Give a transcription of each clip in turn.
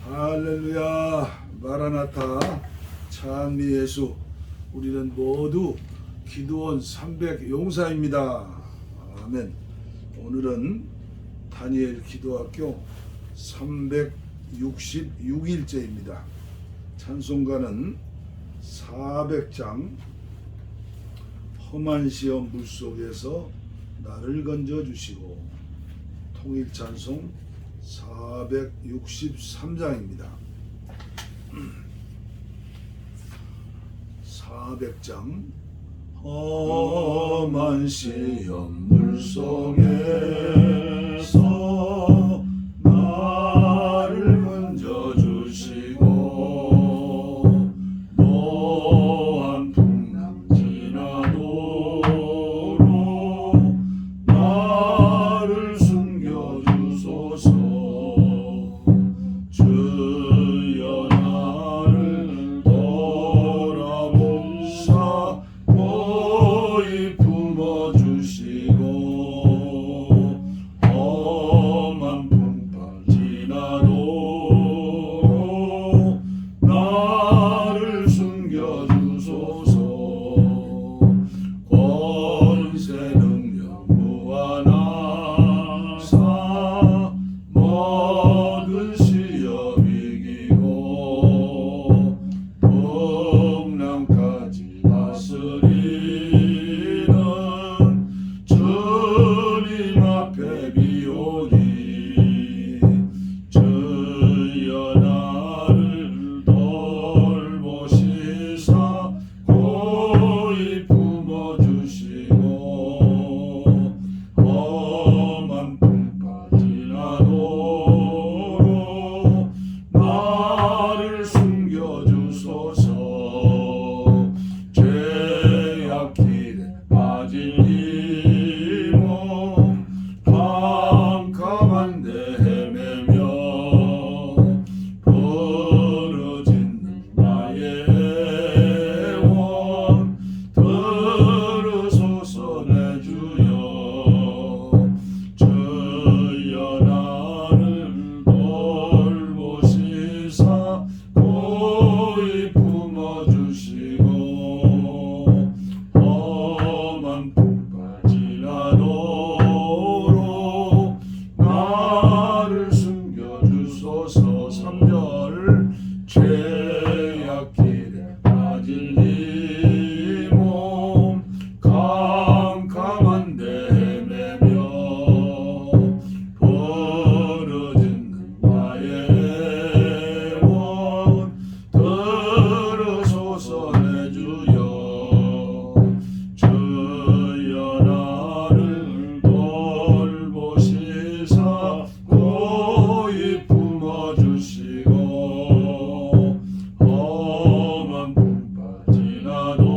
할렐루야. 마라나타. 찬미 예수. 우리는 모두 기도원 300 용사입니다. 아멘. 오늘은 다니엘 기도학교 366일째입니다. 찬송가는 400장 험한 시험 물속에서 나를 건져주시고, 통일찬송 463장입니다. 400장 험한 시험 물속에서 나를 건져주시고, 노한 풍랑 지나도록 나를 숨겨주소서. 주여 나를 돌아보사 고이 품어주시고, 험한 풍파 지나도록 나를 숨겨주소서. 권세 능력 무한하사 모든 시험 이기고, 풍랑까지 다스리는 주님 앞에 비오니, 주여 나를 돌보시사 고이 품어주시고, 험한 풍파 지나도록 나를 숨겨주소서. 죄악 길에 빠진 이 몸 캄캄한 데 헤매며, 부르짖는 나의 애원 들으소서. 내 주여, 주여 나를 돌보시사 고이 품어주시고, 험한 풍파 지나도록 나를 숨겨주소서. 3절 죄악 길에 빠질 이 몸 캄캄한 데 헤매며, 부르짖는 나의 애원 들으소서. 내 주여, 주여 나를 돌보시사 고이 품어주시고, 험한 풍파 지나도록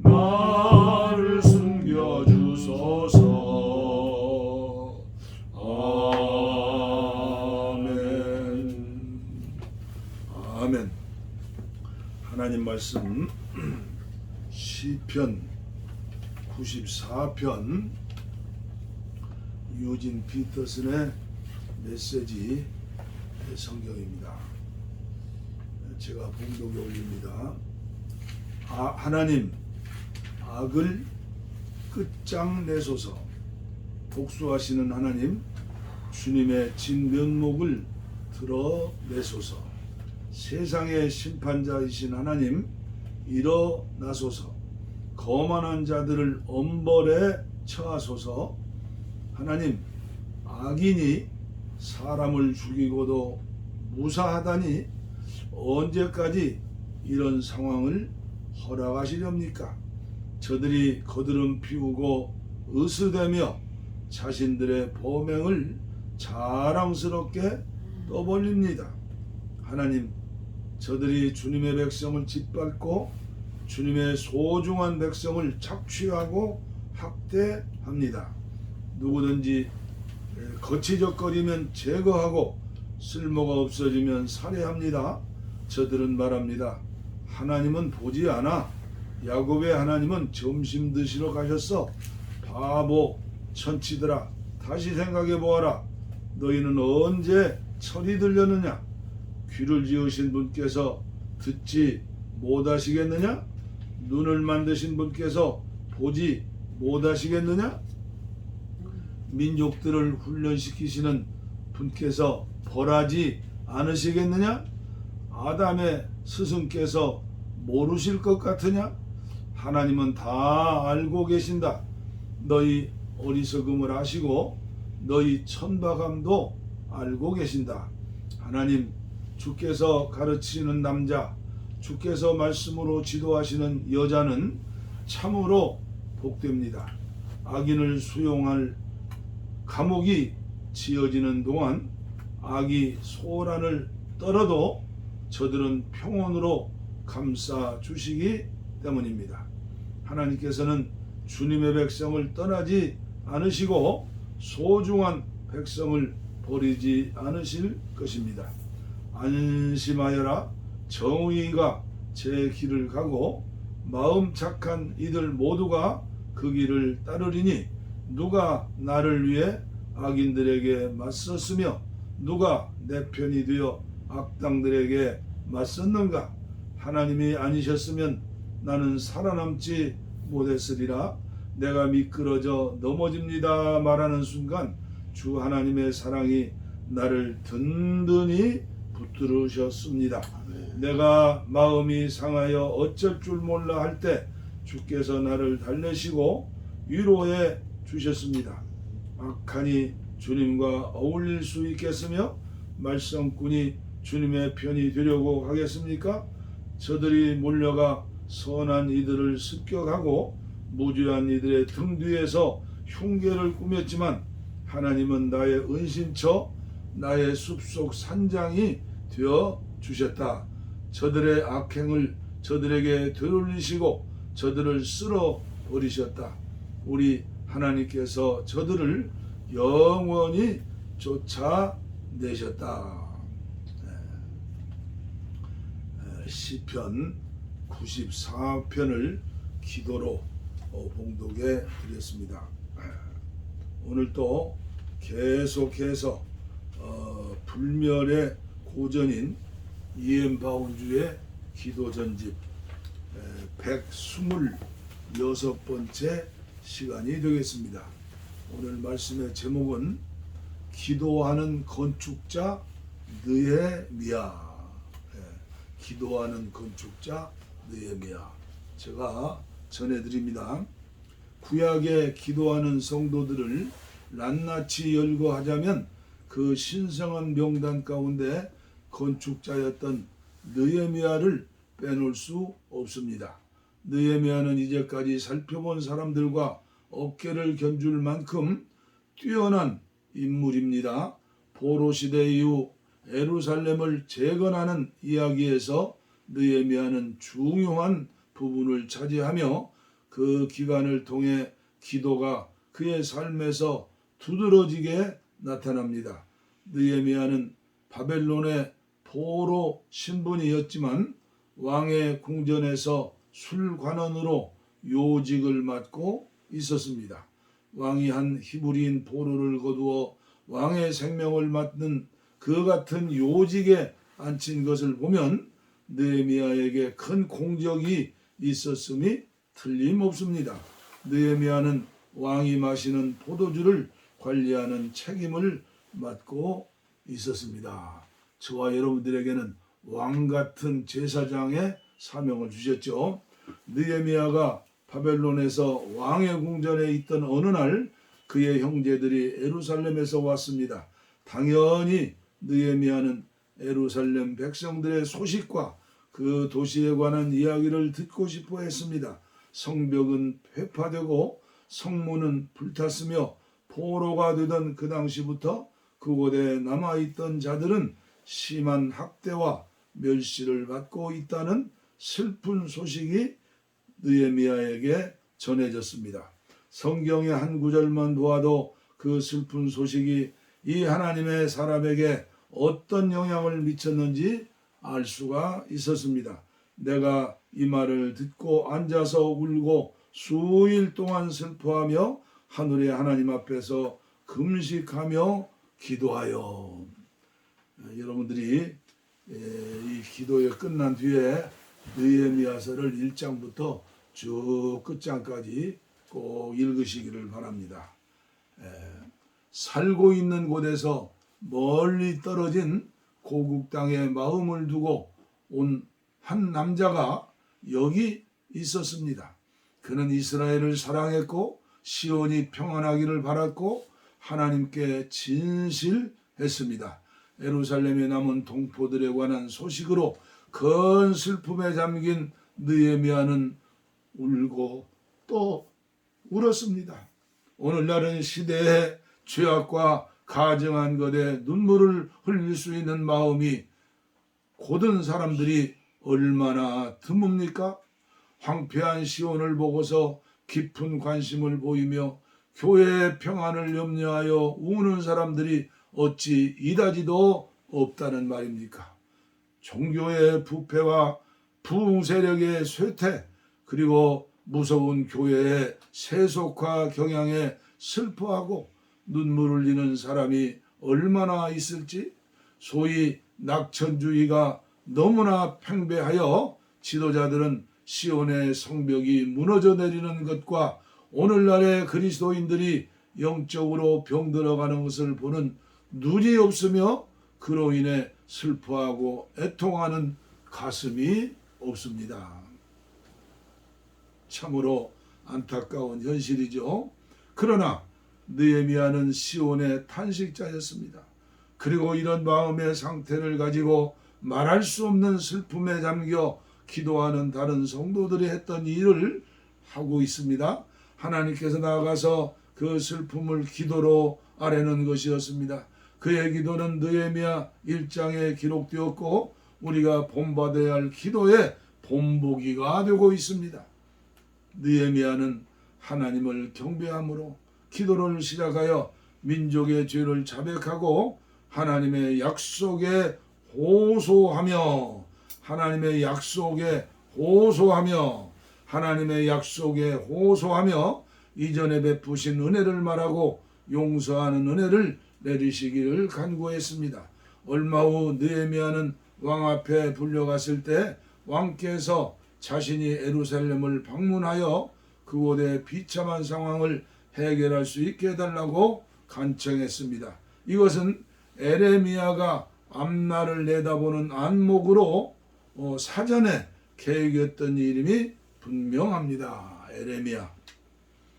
나를 숨겨주소서. 아멘. 아멘. 하나님 말씀 시편 94편 유진 피터슨의 메시지 성경입니다. 제가 봉독에 올립니다. 하나님, 악을 끝장내소서. 복수하시는 하나님, 주님의 진면목을 드러내소서. 세상의 심판자이신 하나님, 일어나소서. 거만한 자들을 엄벌에 처하소서. 하나님, 악인이 사람을 죽이고도 무사하다니 언제까지 이런 상황을 허락하시렵니까? 저들이 거드름 피우고 으스대며 자신들의 범행을 자랑스럽게 떠벌립니다. 하나님, 저들이 주님의 백성을 짓밟고 주님의 소중한 백성을 착취하고 학대합니다. 누구든지 거치적거리면 제거하고 쓸모가 없어지면 살해합니다. 저들은 말합니다. 하나님은 보지 않아. 야곱의 하나님은 점심 드시러 가셨어. 바보 천치들아, 다시 생각해 보아라. 너희는 언제 철이 들렸느냐? 귀를 지으신 분께서 듣지 못하시겠느냐? 눈을 만드신 분께서 보지 못하시겠느냐? 민족들을 훈련시키시는 분께서 벌하지 않으시겠느냐? 아담의 스승께서 모르실 것 같으냐? 하나님은 다 알고 계신다. 너희 어리석음을 아시고 너희 천박함도 알고 계신다. 하나님, 주께서 가르치는 남자, 주께서 말씀으로 지도하시는 여자는 참으로 복됩니다. 악인을 수용할 감옥이 지어지는 동안 악이 소란을 떨어도 저들은 평온으로 감싸 주시기 때문입니다. 하나님께서는 주님의 백성을 떠나지 않으시고 소중한 백성을 버리지 않으실 것입니다. 안심하여라. 정의가 제 길을 가고 마음 착한 이들 모두가 그 길을 따르리니 누가 나를 위해 악인들에게 맞섰으며 누가 내 편이 되어 악당들에게 맞섰는가? 하나님이 아니셨으면 나는 살아남지 못했으리라. 내가 미끄러져 넘어집니다 말하는 순간 주 하나님의 사랑이 나를 든든히 붙들으셨습니다. 내가 마음이 상하여 어쩔 줄 몰라 할 때 주께서 나를 달래시고 위로해 주셨습니다. 악하니 주님과 어울릴 수 있겠으며 말썽꾼이 주님의 편이 되려고 하겠습니까? 저들이 몰려가 선한 이들을 습격하고 무죄한 이들의 등 뒤에서 흉계를 꾸몄지만 하나님은 나의 은신처, 나의 숲속 산장이 되어 주셨다. 저들의 악행을 저들에게 되돌리시고 저들을 쓸어 버리셨다. 우리 하나님께서 저들을 영원히 쫓아내셨다. 시편 94편을 기도로 봉독해 드렸습니다. 오늘 또 계속해서 불멸의 고전인 이엠 바운주의 기도 전집 126번째 시간이 되겠습니다. 오늘 말씀의 제목은 기도하는 건축자 느헤미야. 기도하는 건축자 느헤미야. 제가 전해드립니다. 구약의 기도하는 성도들을 낱낱이 열거하자면 그 신성한 명단 가운데 건축자였던 느헤미야를 빼놓을 수 없습니다. 느헤미야는 이제까지 살펴본 사람들과 어깨를 견줄 만큼 뛰어난 인물입니다. 포로 시대 이후 예루살렘을 재건하는 이야기에서 느헤미야는 중요한 부분을 차지하며 그 기간을 통해 기도가 그의 삶에서 두드러지게 나타납니다. 느헤미야는 바벨론의 포로 신분이었지만 왕의 궁전에서 술관원으로 요직을 맡고 있었습니다. 왕이 한 히브리인 포로를 거두어 왕의 생명을 맡는 그 같은 요직에 앉힌 것을 보면 느헤미야에게 큰 공적이 있었음이 틀림없습니다. 느헤미야는 왕이 마시는 포도주를 관리하는 책임을 맡고 있었습니다. 저와 여러분들에게는 왕 같은 제사장의 사명을 주셨죠. 느헤미야가 바벨론에서 왕의 궁전에 있던 어느 날 그의 형제들이 예루살렘에서 왔습니다. 당연히 느헤미야는 예루살렘 백성들의 소식과 그 도시에 관한 이야기를 듣고 싶어 했습니다. 성벽은 회파되고 성문은 불탔으며 포로가 되던 그 당시부터 그곳에 남아있던 자들은 심한 학대와 멸시를 받고 있다는 슬픈 소식이 느헤미야에게 전해졌습니다. 성경의 한 구절만 보아도 그 슬픈 소식이 이 하나님의 사람에게 어떤 영향을 미쳤는지 알 수가 있었습니다. 내가 이 말을 듣고 앉아서 울고 수일 동안 슬퍼하며 하늘의 하나님 앞에서 금식하며 기도하여. 여러분들이 이 기도가 끝난 뒤에 느헤미야서를 1장부터 쭉 끝장까지 꼭 읽으시기를 바랍니다. 살고 있는 곳에서 멀리 떨어진 고국 땅에 마음을 두고 온 한 남자가 여기 있었습니다. 그는 이스라엘을 사랑했고 시온이 평안하기를 바랐고 하나님께 진실했습니다. 예루살렘에 남은 동포들에 관한 소식으로 큰 슬픔에 잠긴 느헤미야는 울고 또 울었습니다. 오늘날은 시대의 죄악과 가증한 것에 눈물을 흘릴 수 있는 마음이 고든 사람들이 얼마나 드뭅니까? 황폐한 시온을 보고서 깊은 관심을 보이며 교회의 평안을 염려하여 우는 사람들이 어찌 이다지도 없다는 말입니까? 종교의 부패와 부세력의 쇠퇴, 그리고 무서운 교회의 세속화 경향에 슬퍼하고 눈물 흘리는 사람이 얼마나 있을지. 소위 낙천주의가 너무나 팽배하여 지도자들은 시온의 성벽이 무너져 내리는 것과 오늘날의 그리스도인들이 영적으로 병들어가는 것을 보는 눈이 없으며 그로 인해 슬퍼하고 애통하는 가슴이 없습니다. 참으로 안타까운 현실이죠. 그러나 느헤미야는 시온의 탄식자였습니다. 그리고 이런 마음의 상태를 가지고 말할 수 없는 슬픔에 잠겨 기도하는 다른 성도들이 했던 일을 하고 있습니다. 하나님께서 나아가서 그 슬픔을 기도로 아뢰는 것이었습니다. 그의 기도는 느헤미야 1장에 기록되었고 우리가 본받아야 할 기도의 본보기가 되고 있습니다. 느헤미야는 하나님을 경배함으로 기도를 시작하여 민족의 죄를 자백하고 하나님의 약속에 호소하며 하나님의 약속에 호소하며 이전에 베푸신 은혜를 말하고 용서하는 은혜를 내리시기를 간구했습니다. 얼마 후 느헤미야는 왕 앞에 불려갔을 때 왕께서 자신이 예루살렘을 방문하여 그곳의 비참한 상황을 해결할 수 있게 해달라고 간청했습니다. 이것은 에레미야가 앞날을 내다보는 안목으로 사전에 계획했던 이름이 분명합니다. 에레미야.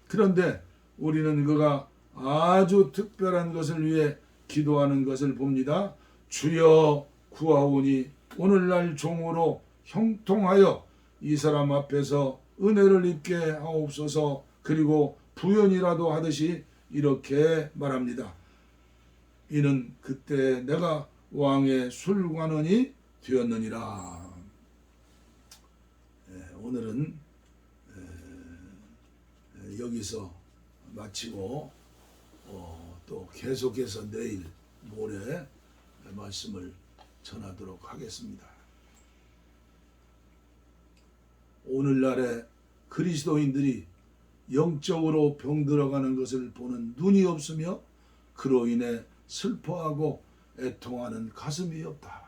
그런데 우리는 그가 아주 특별한 것을 위해 기도하는 것을 봅니다. 주여 구하오니 오늘날 종으로 형통하여 이 사람 앞에서 은혜를 입게 하옵소서. 그리고 부연이라도 하듯이 이렇게 말합니다. 이는 그때 내가 왕의 술관원이 되었느니라. 오늘은 여기서 마치고 또 계속해서 내일 모레 말씀을 전하도록 하겠습니다. 오늘날의 그리스도인들이 영적으로 병들어가는 것을 보는 눈이 없으며 그로 인해 슬퍼하고 애통하는 가슴이 없다.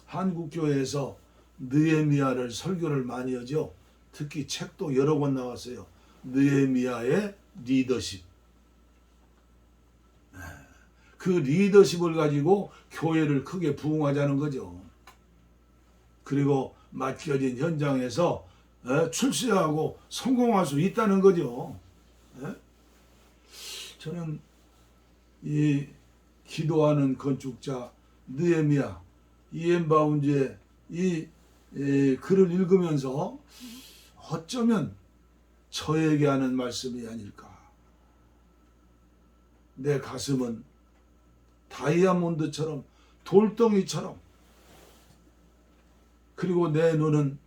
한국교회에서 느헤미야를 설교를 많이 하죠. 특히 책도 여러 권 나왔어요. 느헤미야의 리더십. 그 리더십을 가지고 교회를 크게 부흥하자는 거죠. 그리고 맡겨진 현장에서 출세하고 성공할 수 있다는 거죠. 저는 이 기도하는 건축자 느헤미야 이엔바운즈의 이 글을 읽으면서 어쩌면 저에게 하는 말씀이 아닐까. 내 가슴은 다이아몬드처럼 돌덩이처럼, 그리고 내 눈은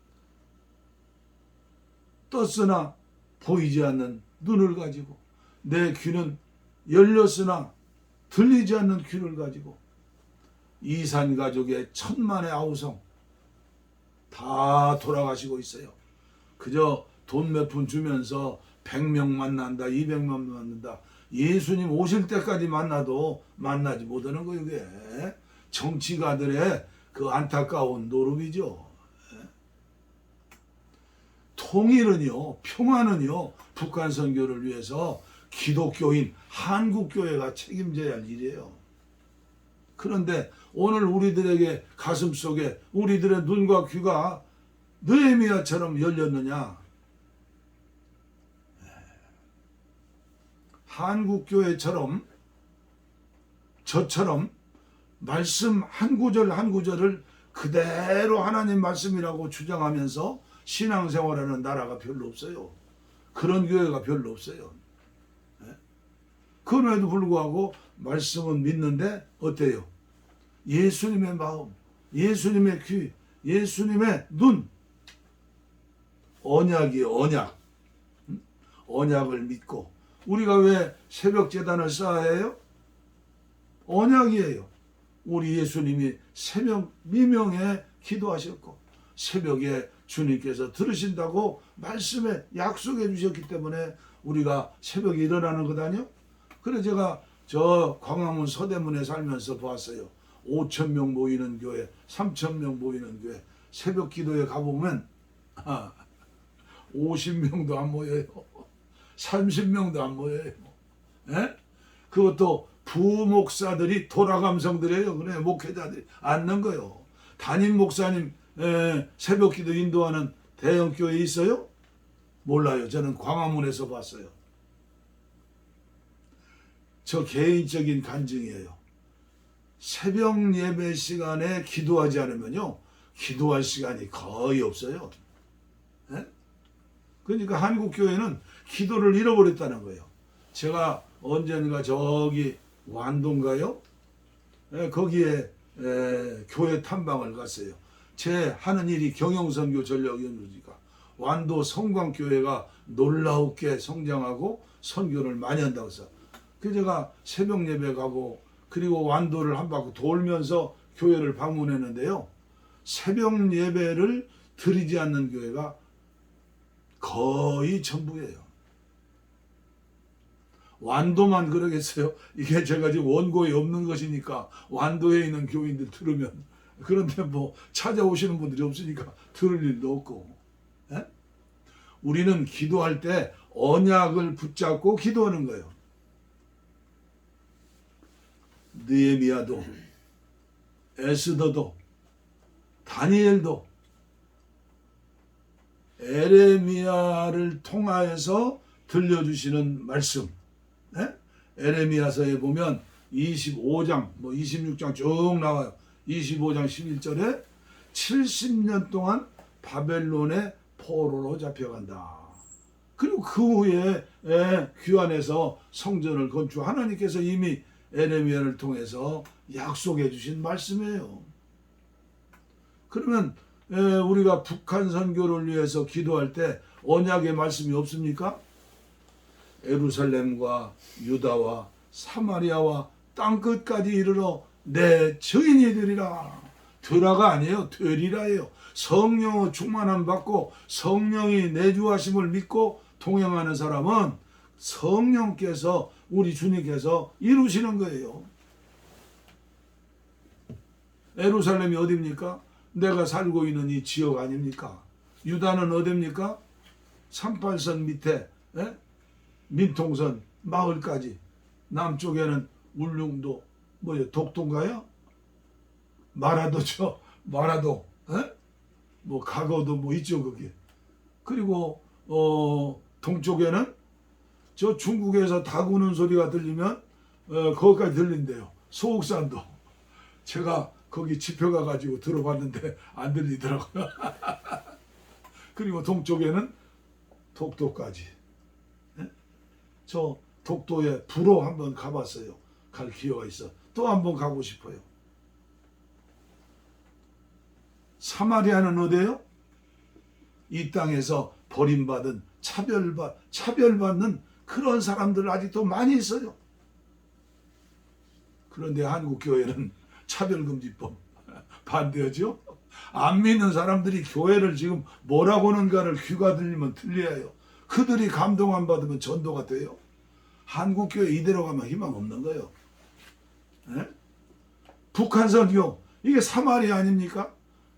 떴으나 보이지 않는 눈을 가지고, 내 귀는 열렸으나 들리지 않는 귀를 가지고, 이산 가족의 천만의 아우성 다 돌아가시고 있어요. 그저 돈 몇 푼 주면서 100명 만난다, 200명 만난다. 예수님 오실 때까지 만나도 만나지 못하는 거예요. 이게 정치가들의 그 안타까운 노름이죠. 통일은요, 평화는요, 북한 선교를 위해서 기독교인 한국교회가 책임져야 할 일이에요. 그런데 오늘 우리들에게 가슴속에 우리들의 눈과 귀가 느헤미야처럼 열렸느냐? 한국교회처럼 저처럼 말씀 한 구절 한 구절을 그대로 하나님 말씀이라고 주장하면서 신앙생활하는 나라가 별로 없어요. 그런 교회가 별로 없어요. 그럼에도 불구하고 말씀은 믿는데 어때요? 예수님의 마음, 예수님의 귀, 예수님의 눈, 언약이에요. 언약. 언약을 믿고 우리가 왜 새벽 제단을 쌓아야 해요? 언약이에요. 우리 예수님이 새벽 미명에 기도하셨고 새벽에 주님께서 들으신다고 말씀에 약속해 주셨기 때문에 우리가 새벽에 일어나는 것 아니요? 그래 제가 저 광화문 서대문에 살면서 보았어요. 5,000명 모이는 교회, 3,000명 모이는 교회, 새벽 기도에 가보면 50명도 안 모여요. 30명도 안 모여요. 예? 그것도 부목사들이 돌아감성들이에요. 그래 목회자들이 앉는 거요. 담임 목사님 새벽 기도 인도하는 대형 교회 있어요? 몰라요. 저는 광화문에서 봤어요. 저 개인적인 간증이에요. 새벽 예배 시간에 기도하지 않으면요, 기도할 시간이 거의 없어요. 예? 그러니까 한국 교회는 기도를 잃어버렸다는 거예요. 제가 언젠가 저기 완도인가요? 거기에 교회 탐방을 갔어요. 제 하는 일이 경영선교 전략연구니까 완도 성광교회가 놀라웠게 성장하고 선교를 많이 한다고 해서 그 제가 새벽 예배 가고 그리고 완도를 한 바퀴 돌면서 교회를 방문했는데요. 새벽 예배를 드리지 않는 교회가 거의 전부예요. 완도만 그러겠어요. 이게 제가 지금 원고에 없는 것이니까 완도에 있는 교인들 들으면, 그런데 뭐 찾아오시는 분들이 없으니까 들을 일도 없고. 에? 우리는 기도할 때 언약을 붙잡고 기도하는 거예요. 느헤미야도 에스더도 다니엘도 에레미야를 통하여서 들려주시는 말씀, 에레미야서에 보면 25장, 26장 쭉 나와요. 25장 11절에 70년 동안 바벨론의 포로로 잡혀간다. 그리고 그 후에 귀환해서 성전을 건축, 하나님께서 이미 에레미야를 통해서 약속해 주신 말씀이에요. 그러면 우리가 북한 선교를 위해서 기도할 때 언약의 말씀이 없습니까? 예루살렘과 유다와 사마리아와 땅끝까지 이르러 내 증인이 되리라. 되라가 아니에요. 되리라예요. 성령의 충만함 받고 성령이 내주하심을 믿고 동행하는 사람은 성령께서, 우리 주님께서 이루시는 거예요. 예루살렘이 어디입니까? 내가 살고 있는 이 지역 아닙니까? 유다는 어디입니까? 38선 밑에 민통선 마을까지, 남쪽에는 울릉도, 독도인가요? 마라도죠. 마라도, 가거도 있죠 거기. 그리고 동쪽에는 저 중국에서 닭 우는 소리가 들리면 거기까지 들린대요. 소옥산도. 제가 거기 집회 가가지고 들어봤는데 안 들리더라고요. 그리고 동쪽에는 독도까지. 저 독도에 부로 한번 가봤어요. 갈 기회가 있어. 또 한번 가고 싶어요. 사마리아는 어디예요? 이 땅에서 버림받은 차별받는 그런 사람들 아직도 많이 있어요. 그런데 한국교회는 차별금지법 반대하죠. 안 믿는 사람들이 교회를 지금 뭐라고 하는가를 귀가 들리면 들려요. 그들이 감동 안 받으면 전도가 돼요? 한국교회 이대로 가면 희망 없는 거예요. 예? 북한 선교 이게 사마리 아닙니까?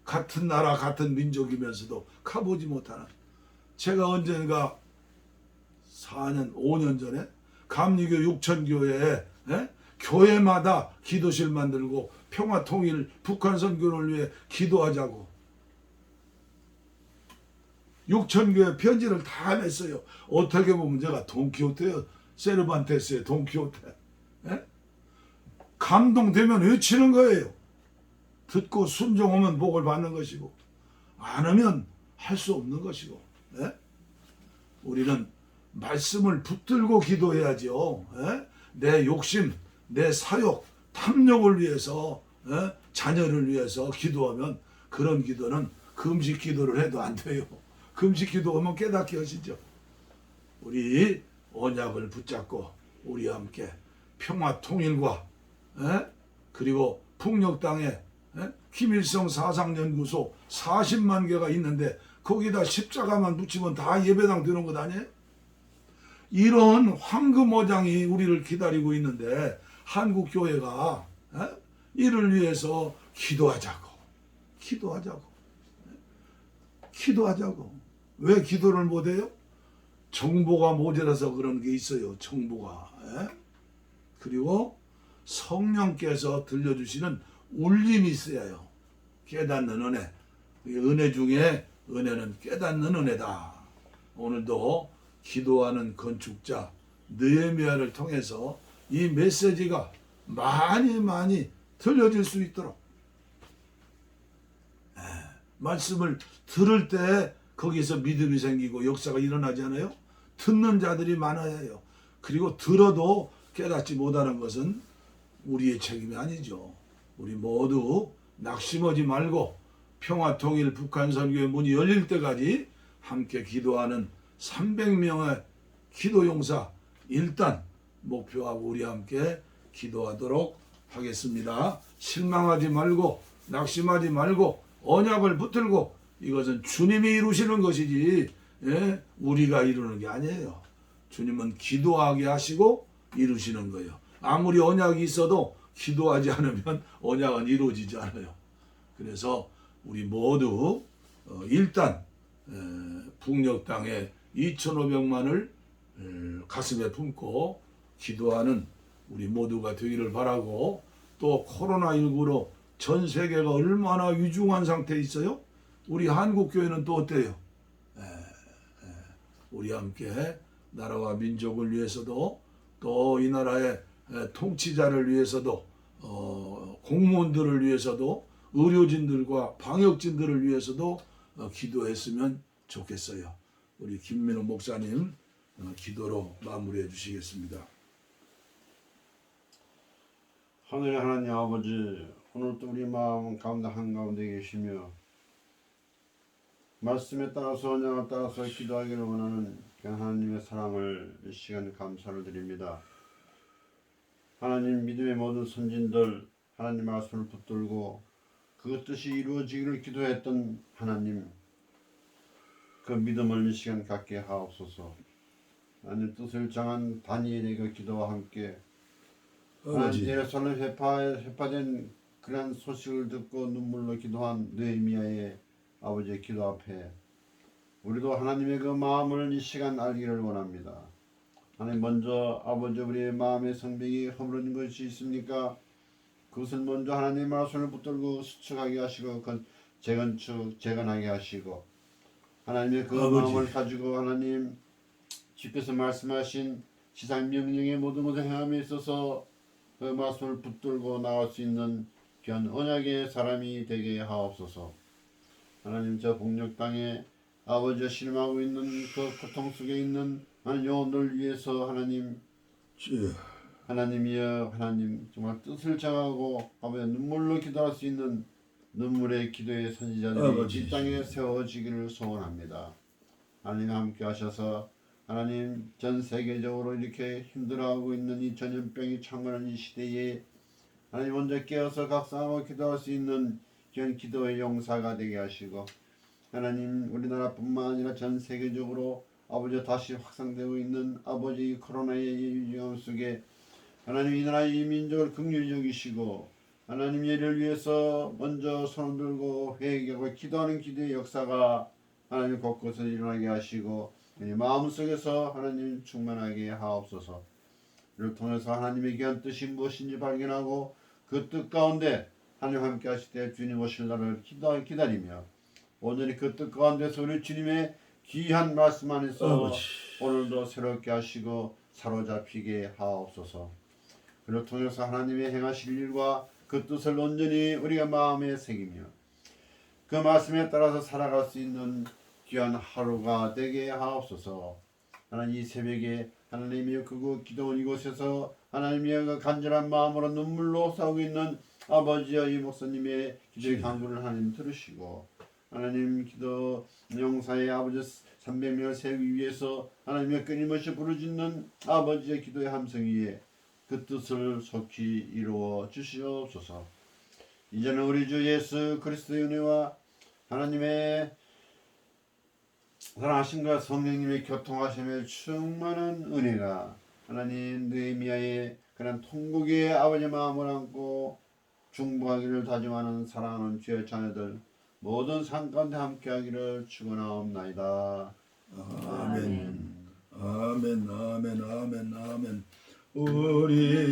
같은 나라 같은 민족이면서도 가보지 못하는. 제가 언젠가 4년 5년 전에 감리교 육천교회에 교회마다 기도실 만들고 평화통일 북한 선교를 위해 기도하자고 육천교회 편지를 다 냈어요. 어떻게 보면 제가 돈키호테요. 세르반테스의 돈키호테. 예? 감동되면 외치는 거예요. 듣고 순종하면 복을 받는 것이고 안 하면 할 수 없는 것이고. 예? 우리는 말씀을 붙들고 기도해야죠. 예? 내 욕심, 내 사욕, 탐욕을 위해서 자녀를 위해서 기도하면 그런 기도는 금식 기도를 해도 안 돼요. 금식 기도하면 깨닫게 하시죠. 우리 언약을 붙잡고 우리와 함께 평화 통일과 그리고 북녘 땅에 김일성 사상연구소 40만 개가 있는데 거기다 십자가만 붙이면 다 예배당 되는 것 아니에요? 이런 황금어장이 우리를 기다리고 있는데 한국교회가 이를 위해서 기도하자고. 왜 기도를 못해요? 정보가 모자라서 그런 게 있어요. 정보가. 그리고 성령께서 들려주시는 울림이 있어요. 깨닫는 은혜. 은혜 중에 은혜는 깨닫는 은혜다. 오늘도 기도하는 건축자 느헤미야를 통해서 이 메시지가 많이 들려질 수 있도록 말씀을 들을 때 거기서 믿음이 생기고 역사가 일어나지 않아요? 듣는 자들이 많아야 해요. 그리고 들어도 깨닫지 못하는 것은 우리의 책임이 아니죠. 우리 모두 낙심하지 말고 평화통일 북한 선교의 문이 열릴 때까지 함께 기도하는 300명의 기도용사 일단 목표하고 우리 함께 기도하도록 하겠습니다. 실망하지 말고 낙심하지 말고 언약을 붙들고 이것은 주님이 이루시는 것이지 우리가 이루는 게 아니에요. 주님은 기도하게 하시고 이루시는 거예요. 아무리 언약이 있어도 기도하지 않으면 언약은 이루어지지 않아요. 그래서 우리 모두 일단 북녘 땅에 2,500만을 가슴에 품고 기도하는 우리 모두가 되기를 바라고 또 코로나19로 전 세계가 얼마나 위중한 상태에 있어요? 우리 한국교회는 또 어때요? 우리 함께 나라와 민족을 위해서도 또 이 나라의 통치자를 위해서도 공무원들을 위해서도 의료진들과 방역진들을 위해서도 기도했으면 좋겠어요. 우리 김민호 목사님 기도로 마무리해 주시겠습니다. 하늘의 하나님 아버지, 오늘도 우리 마음 가운데 한가운데 계시며 말씀에 따라서 언약을 따라서 기도하기를 원하는 하나님의 사랑을 이 시간 감사를 드립니다. 하나님 믿음의 모든 선진들 하나님 말씀을 붙들고 그 뜻이 이루어지기를 기도했던 하나님, 그 믿음을 이 시간 갖게 하옵소서. 하나님 뜻을 정한 다니엘의 기도와 함께 하나님 예루살렘 회파된 그러한 소식을 듣고 눈물로 기도한 느헤미야의 아버지의 기도 앞에 우리도 하나님의 그 마음을 이 시간 알기를 원합니다. 하나님 먼저 아버지 우리의 마음의 성벽이 허물어진 것이 있습니까? 그것을 먼저 하나님의 말씀을 붙들고 수축하게 하시고 재건하게 하시고 하나님의 그 아버지. 마음을 가지고 하나님 주께서 말씀하신 지상 명령의 모든 것을 행함에 있어서 그 말씀을 붙들고 나갈 수 있는 귀한 언약의 사람이 되게 하옵소서. 하나님 저 북녘 땅에 아버지가 실망하고 있는 그 고통 속에 있는 하나님 영혼들 위해서 하나님이여 하나님 정말 뜻을 정하고 아버지 눈물로 기도할 수 있는 눈물의 기도의 선지자들이 이 땅에 세워지기를 소원합니다. 하나님 함께 하셔서 하나님 전 세계적으로 이렇게 힘들어하고 있는 이 전염병이 창궐하는 이 시대에 하나님 먼저 깨어서 각성하고 기도할 수 있는 귀한 기도의 용사가 되게 하시고 하나님 우리나라뿐만 아니라 전 세계적으로 아버지 다시 확산되고 있는 아버지 코로나의 위험 속에 하나님 이 나라 이 민족을 긍휼히 여기시고 하나님 예를 위해서 먼저 손을 들고 회개하고 기도하는 기도의 역사가 하나님 곳곳에 일어나게 하시고 마음속에서 하나님 충만하게 하옵소서. 이를 통해서 하나님의 귀한 뜻이 무엇인지 발견하고 그 뜻 가운데 하나님 함께 하실 때 주님 오실 날을 기다리며 오늘이 그 뜻 가운데서 우리 주님의 귀한 말씀 안에서 아버지. 오늘도 새롭게 하시고 사로잡히게 하옵소서. 그를 통해서 하나님의 행하실 일과 그 뜻을 온전히 우리가 마음에 새기며 그 말씀에 따라서 살아갈 수 있는 귀한 하루가 되게 하옵소서. 하나님 이 새벽에 하나님의 그곳 기도원 이곳에서 하나님의 그 간절한 마음으로 눈물로 싸우고 있는 아버지와 이 목사님의 기도의 간구를 하나님 들으시고 하나님 기도 용사의 아버지 300명을 세우기 위해서 하나님의 끊임없이 부르짖는 아버지의 기도의 함성 위에 그 뜻을 속히 이루어 주시옵소서. 이제는 우리 주 예수 그리스도의 은혜와 하나님의 사랑하심과 성령님의 교통하심에 충만한 은혜가 하나님 느헤미야의 그런 통곡의 아버지 마음을 안고 중보하기를 다짐하는 사랑하는 주의 자녀들 모든 삶 가운데 함께하기를 축원하옵나이다. 아멘. 아멘. 아멘. 아멘. 아멘. 우리의